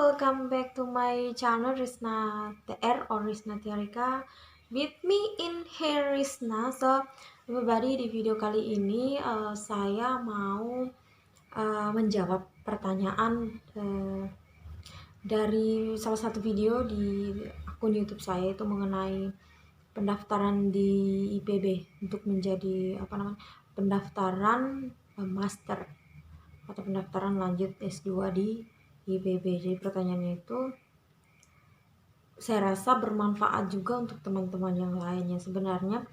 welcome back to my channel Risna TR or Risna Tiarika. With me in here Risna. So everybody, di video kali ini saya mau menjawab pertanyaan dari salah satu video di akun YouTube saya, itu mengenai pendaftaran di IPB untuk menjadi pendaftaran master atau pendaftaran lanjut S2 di IPB. Jadi pertanyaannya itu saya rasa bermanfaat juga untuk teman-teman yang lainnya. Sebenarnya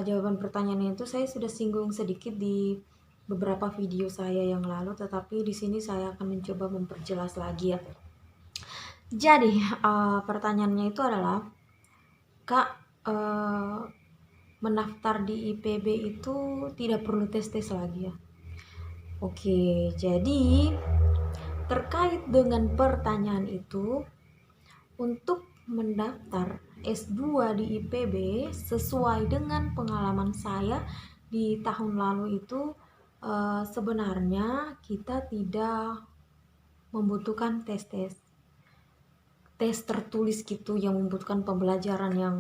jawaban pertanyaannya itu saya sudah singgung sedikit di beberapa video saya yang lalu, tetapi di sini saya akan mencoba memperjelas lagi ya. Jadi pertanyaannya itu adalah, Kak, mendaftar di IPB itu tidak perlu tes-tes lagi ya? Oke, jadi terkait dengan pertanyaan itu, untuk mendaftar S2 di IPB sesuai dengan pengalaman saya di tahun lalu itu, sebenarnya kita tidak membutuhkan tes tertulis gitu yang membutuhkan pembelajaran yang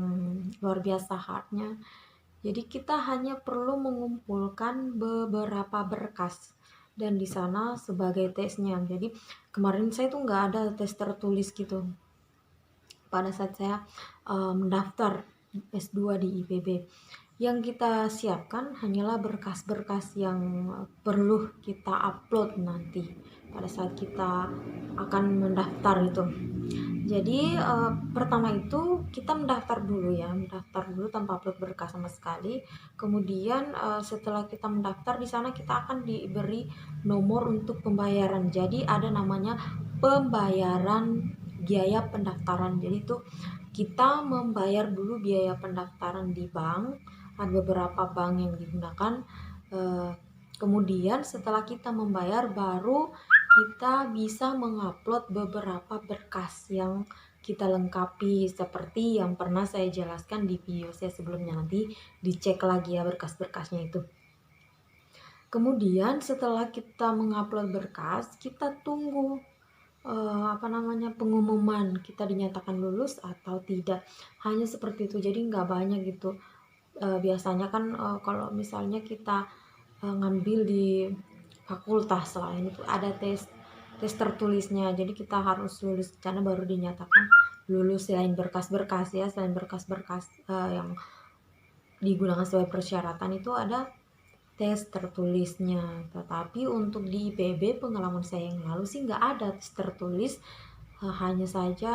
luar biasa hardnya. Jadi kita hanya perlu mengumpulkan beberapa berkas dan di sana sebagai tesnya. Jadi kemarin saya tuh nggak ada tes tertulis gitu pada saat saya mendaftar S2 di IPB. Yang kita siapkan hanyalah berkas-berkas yang perlu kita upload nanti pada saat kita akan mendaftar itu. Jadi pertama itu kita mendaftar dulu tanpa upload berkas sama sekali. Kemudian setelah kita mendaftar, di sana kita akan diberi nomor untuk pembayaran. Jadi ada namanya pembayaran biaya pendaftaran. Jadi itu kita membayar dulu biaya pendaftaran di bank. Ada beberapa bank yang digunakan. Kemudian setelah kita membayar, baru kita bisa mengupload beberapa berkas yang kita lengkapi seperti yang pernah saya jelaskan di video saya sebelumnya. Nanti dicek lagi ya berkas-berkasnya itu. Kemudian setelah kita mengupload berkas, kita tunggu pengumuman kita dinyatakan lulus atau tidak. Hanya seperti itu, jadi nggak banyak gitu. Biasanya kan kalau misalnya kita ngambil di fakultas lain itu ada tes tertulisnya, jadi kita harus lulus karena baru dinyatakan lulus. Selain berkas-berkas yang digunakan sebagai persyaratan itu ada tes tertulisnya. Tetapi untuk di IPB pengalaman saya yang lalu sih nggak ada tes tertulis. Hanya saja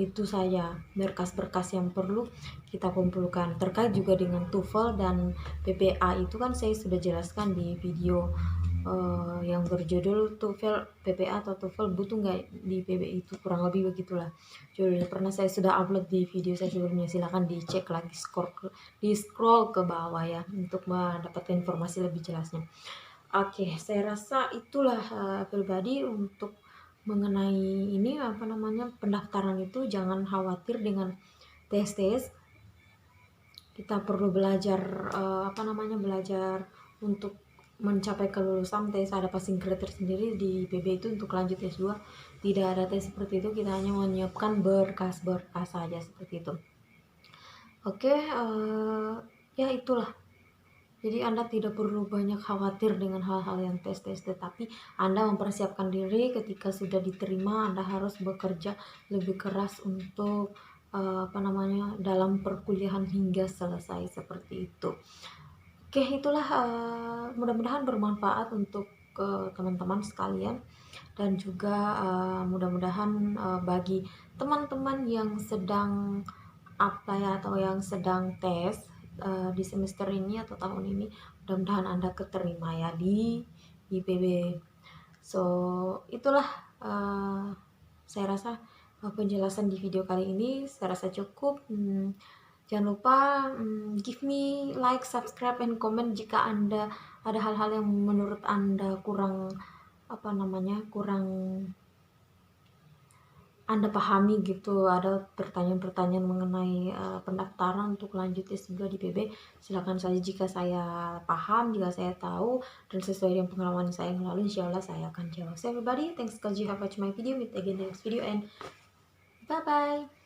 itu saja berkas-berkas yang perlu kita kumpulkan. Terkait juga dengan TOEFL dan PPA itu kan saya sudah jelaskan di video yang berjudul TOEFL, PPA atau TOEFL butuh nggak di PB, itu kurang lebih begitulah judulnya. Pernah saya sudah upload di video saya sebelumnya, silahkan dicek lagi, di scroll ke bawah ya untuk mendapatkan informasi lebih jelasnya. Oke, saya rasa itulah pribadi untuk mengenai ini pendaftaran itu. Jangan khawatir dengan tes. Kita perlu belajar belajar untuk mencapai kelulusan. Tes ada passing grade tersendiri di PB itu untuk lanjut S2. Tidak ada tes seperti itu, kita hanya menyiapkan berkas-berkas saja seperti itu. Oke, ya itulah. Jadi Anda tidak perlu banyak khawatir dengan hal-hal yang tes, tetapi Anda mempersiapkan diri. Ketika sudah diterima, Anda harus bekerja lebih keras untuk dalam perkuliahan hingga selesai seperti itu. Oke, itulah mudah-mudahan bermanfaat untuk teman-teman sekalian, dan juga mudah-mudahan bagi teman-teman yang sedang apply atau yang sedang tes di semester ini atau tahun ini, mudah-mudahan Anda keterima ya di IPB. So itulah saya rasa penjelasan di video kali ini saya rasa cukup. Jangan lupa give me like, subscribe, and comment jika Anda ada hal-hal yang menurut Anda kurang Anda pahami gitu, ada pertanyaan-pertanyaan mengenai pendaftaran untuk lanjut S2 di PB, silakan saja. Jika saya paham, jika saya tahu, dan sesuai dengan pengalaman saya yang lalu, insya Allah saya akan jawab. So everybody, thanks because you have watched my video. Meet again in the next video and bye-bye.